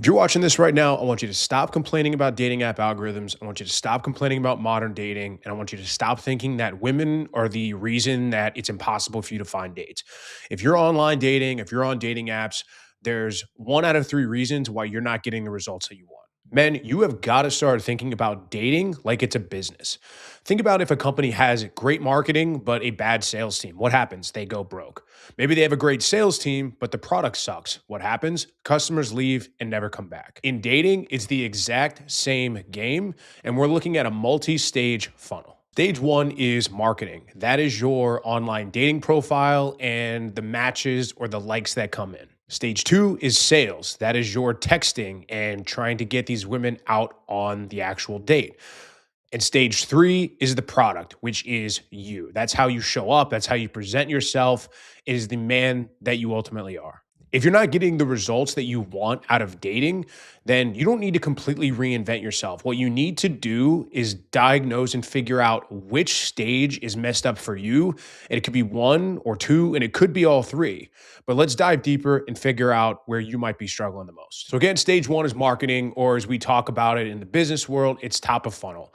If you're watching this right now, I want you to stop complaining about dating app algorithms. I want you to stop complaining about modern dating. And I want you to stop thinking that women are the reason that it's impossible for you to find dates. If you're online dating, if you're on dating apps, there's one out of three reasons why you're not getting the results that you want. Men, you have got to start thinking about dating like it's a business. Think about if a company has great marketing, but a bad sales team. What happens? They go broke. Maybe they have a great sales team, but the product sucks. What happens? Customers leave and never come back. In dating, it's the exact same game, and we're looking at a multi stage funnel. Stage one is marketing. That is your online dating profile and the matches or the likes that come in. Stage two is sales. That is your texting and trying to get these women out on the actual date. And stage three is the product, which is you. That's how you show up. That's how you present yourself. It is the man that you ultimately are. If you're not getting the results that you want out of dating, then you don't need to completely reinvent yourself. What you need to do is diagnose and figure out which stage is messed up for you. And it could be one or two, and it could be all three. But let's dive deeper and figure out where you might be struggling the most. So, again, stage one is marketing, or as we talk about it in the business world, it's top of funnel.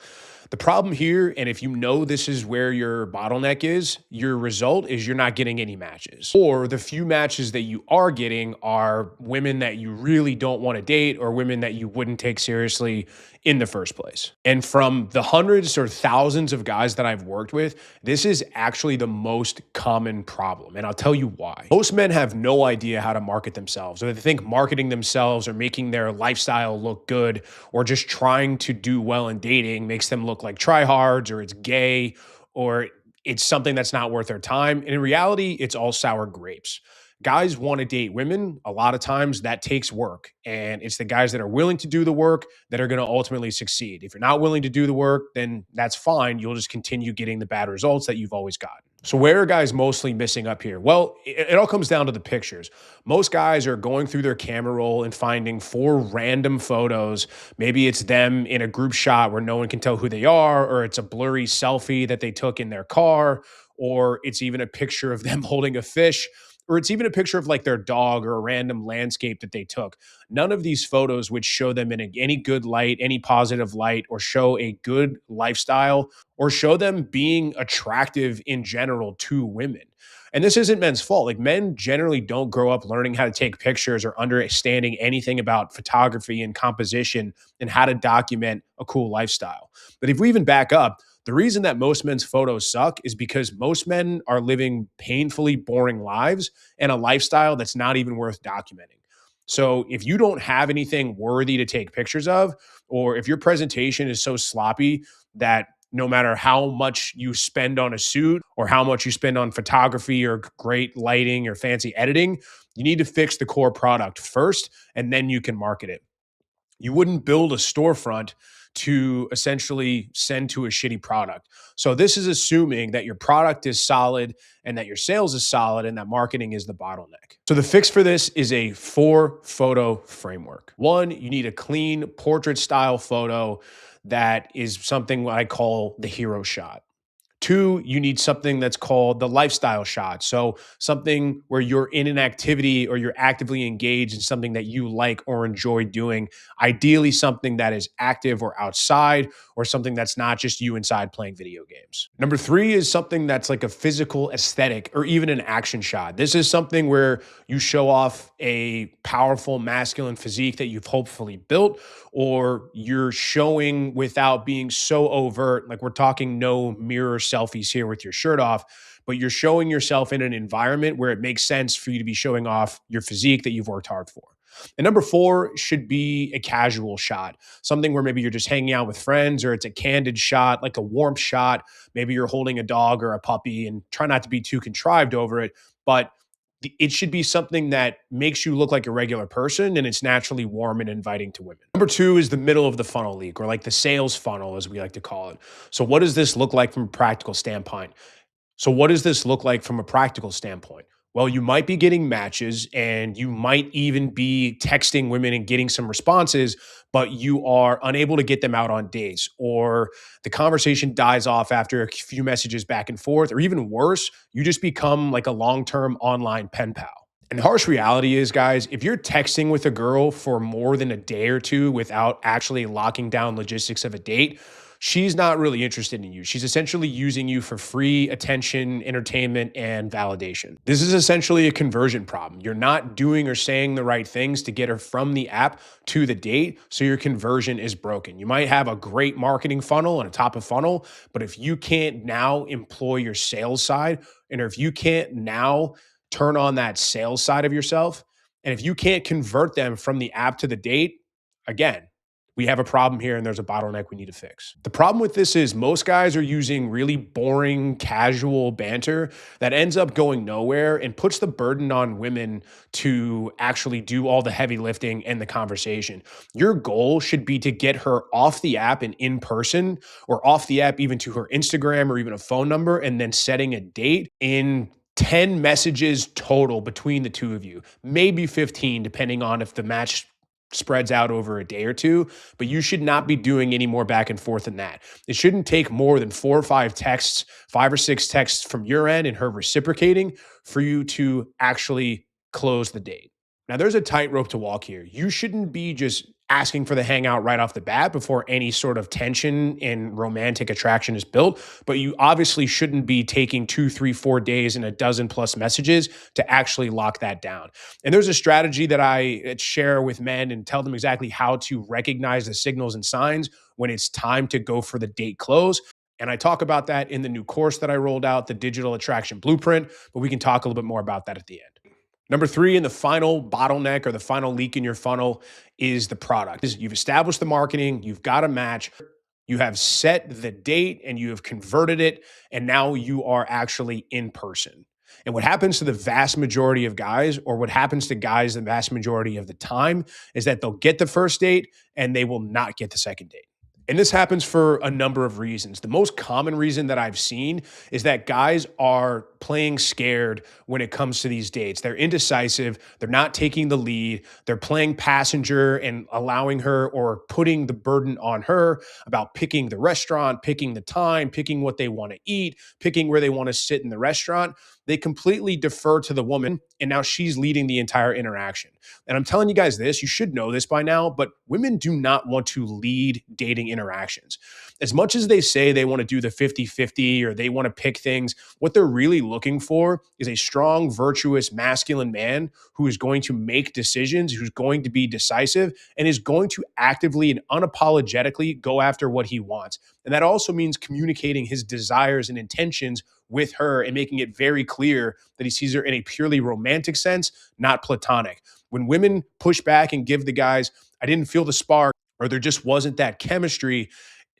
The problem here, and if you know this is where your bottleneck is, your result is you're not getting any matches. Or the few matches that you are getting are women that you really don't want to date or women that you wouldn't take seriously in the first place. And from the hundreds or thousands of guys that I've worked with, this is actually the most common problem. And I'll tell you why. Most men have no idea how to market themselves, or they think marketing themselves or making their lifestyle look good or just trying to do well in dating makes them look like tryhards, or it's gay, or it's something that's not worth their time. And in reality, it's all sour grapes. Guys want to date women. A lot of times that takes work. And it's the guys that are willing to do the work that are going to ultimately succeed. If you're not willing to do the work, then that's fine. You'll just continue getting the bad results that you've always gotten. So where are guys mostly missing up here? Well, it all comes down to the pictures. Most guys are going through their camera roll and finding four random photos. Maybe it's them in a group shot where no one can tell who they are, or it's a blurry selfie that they took in their car, or it's even a picture of them holding a fish, or it's even a picture of like their dog or a random landscape that they took. None of these photos would show them in any good light, any positive light, or show a good lifestyle, or show them being attractive in general to women. And this isn't men's fault. Like, men generally don't grow up learning how to take pictures or understanding anything about photography and composition and how to document a cool lifestyle. But if we even back up, the reason that most men's photos suck is because most men are living painfully boring lives and a lifestyle that's not even worth documenting. So if you don't have anything worthy to take pictures of, or if your presentation is so sloppy that no matter how much you spend on a suit or how much you spend on photography or great lighting or fancy editing, you need to fix the core product first, and then you can market it. You wouldn't build a storefront to essentially send to a shitty product. So this is assuming that your product is solid and that your sales is solid and that marketing is the bottleneck. So the fix for this is a 4 photo framework. One, you need a clean portrait style photo that is something I call the hero shot. Two, you need something that's called the lifestyle shot. So something where you're in an activity or you're actively engaged in something that you like or enjoy doing. Ideally, something that is active or outside, or something that's not just you inside playing video games. Number three is something that's like a physical aesthetic or even an action shot. This is something where you show off a powerful masculine physique that you've hopefully built, or you're showing without being so overt. Like, we're talking no mirror selfies here with your shirt off, but you're showing yourself in an environment where it makes sense for you to be showing off your physique that you've worked hard for. And number four should be a casual shot, something where maybe you're just hanging out with friends, or it's a candid shot, like a warmth shot. Maybe you're holding a dog or a puppy, and try not to be too contrived over it, but it should be something that makes you look like a regular person and it's naturally warm and inviting to women. Number two is the middle of the funnel leak, or like the sales funnel, as we like to call it. So what does this look like from a practical standpoint? So what does this look like from a practical standpoint? Well, you might be getting matches and you might even be texting women and getting some responses, but you are unable to get them out on dates, or the conversation dies off after a few messages back and forth, or even worse, you just become like a long-term online pen pal. And the harsh reality is, guys, if you're texting with a girl for more than a day or two without actually locking down logistics of a date, she's not really interested in you. She's essentially using you for free attention, entertainment, and validation. This is essentially a conversion problem. You're not doing or saying the right things to get her from the app to the date, so your conversion is broken. You might have a great marketing funnel and a top of funnel, but if you can't now employ your sales side, and if you can't now turn on that sales side of yourself, and if you can't convert them from the app to the date, again, we have a problem here and there's a bottleneck we need to fix. The problem with this is most guys are using really boring, casual banter that ends up going nowhere and puts the burden on women to actually do all the heavy lifting and the conversation. Your goal should be to get her off the app and in person, or off the app even to her Instagram or even a phone number, and then setting a date in 10 messages total between the two of you, maybe 15, depending on if the match spreads out over a day or two, but you should not be doing any more back and forth than that. It shouldn't take more than 4 or 5 texts, 5 or 6 texts from your end and her reciprocating for you to actually close the date. Now, there's a tightrope to walk here. You shouldn't be just asking for the hangout right off the bat before any sort of tension and romantic attraction is built, but you obviously shouldn't be taking 2, 3, 4 days and a dozen plus messages to actually lock that down. And there's a strategy that I share with men and tell them exactly how to recognize the signals and signs when it's time to go for the date close. And I talk about that in the new course that I rolled out, the Digital Attraction Blueprint, but we can talk a little bit more about that at the end. Number 3, and the final bottleneck or the final leak in your funnel, is the product. You've established the marketing, you've got a match, you have set the date and you have converted it, and now you are actually in person. And what happens to the vast majority of guys, or what happens to guys the vast majority of the time, is that they'll get the first date and they will not get the second date. And this happens for a number of reasons. The most common reason that I've seen is that guys are playing scared when it comes to these dates. They're indecisive. They're not taking the lead. They're playing passenger and allowing her, or putting the burden on her about picking the restaurant, picking the time, picking what they want to eat, picking where they want to sit in the restaurant. They completely defer to the woman, and now she's leading the entire interaction. And I'm telling you guys this, you should know this by now, but women do not want to lead dating interactions. As much as they say they want to do the 50-50 or they want to pick things, what they're really looking for is a strong, virtuous, masculine man who is going to make decisions, who's going to be decisive, and is going to actively and unapologetically go after what he wants. And that also means communicating his desires and intentions with her and making it very clear that he sees her in a purely romantic sense, not platonic. When women push back and give the guys, I didn't feel the spark, or there just wasn't that chemistry,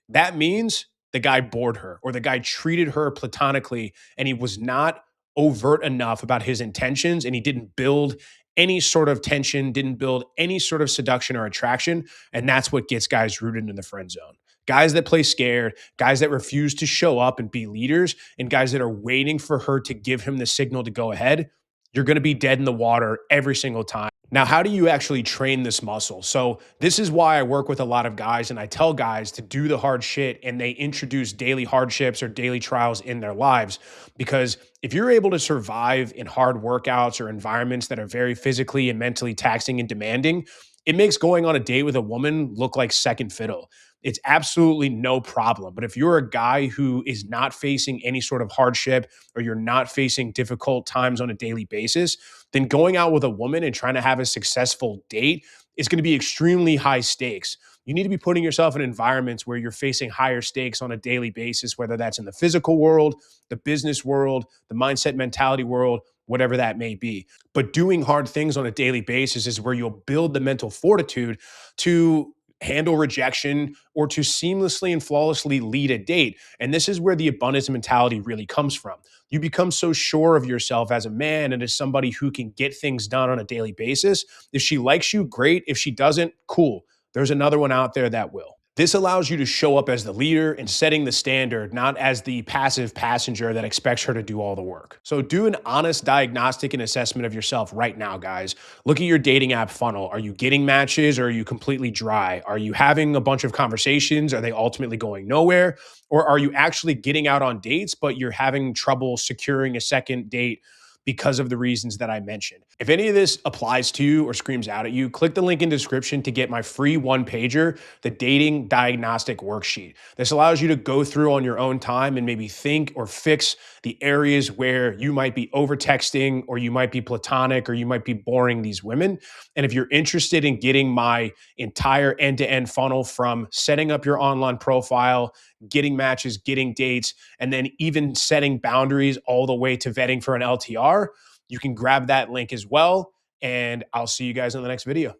that means the guy bored her, or the guy treated her platonically and he was not overt enough about his intentions, and he didn't build any sort of tension, didn't build any sort of seduction or attraction. And that's what gets guys rooted in the friend zone. Guys that play scared, guys that refuse to show up and be leaders, and guys that are waiting for her to give him the signal to go ahead, you're going to be dead in the water every single time. Now, how do you actually train this muscle? So this is why I work with a lot of guys and I tell guys to do the hard shit, and they introduce daily hardships or daily trials in their lives. Because if you're able to survive in hard workouts or environments that are very physically and mentally taxing and demanding, it makes going on a date with a woman look like second fiddle. It's absolutely no problem. But if you're a guy who is not facing any sort of hardship, or you're not facing difficult times on a daily basis, then going out with a woman and trying to have a successful date is going to be extremely high stakes. You need to be putting yourself in environments where you're facing higher stakes on a daily basis, whether that's in the physical world, the business world, the mindset mentality world, whatever that may be. But doing hard things on a daily basis is where you'll build the mental fortitude to handle rejection or to seamlessly and flawlessly lead a date. And this is where the abundance mentality really comes from. You become so sure of yourself as a man and as somebody who can get things done on a daily basis. If she likes you, great. If she doesn't, cool. There's another one out there that will. This allows you to show up as the leader and setting the standard, not as the passive passenger that expects her to do all the work. So do an honest diagnostic and assessment of yourself right now, guys. Look at your dating app funnel. Are you getting matches, or are you completely dry? Are you having a bunch of conversations? Are they ultimately going nowhere? Or are you actually getting out on dates, but you're having trouble securing a second date because of the reasons that I mentioned. If any of this applies to you or screams out at you, click the link in the description to get my free one pager, the dating diagnostic worksheet. This allows you to go through on your own time and maybe think or fix the areas where you might be over texting, or you might be platonic, or you might be boring these women. And if you're interested in getting my entire end-to-end funnel from setting up your online profile, getting matches, getting dates, and then even setting boundaries all the way to vetting for an LTR, you can grab that link as well. And I'll see you guys in the next video.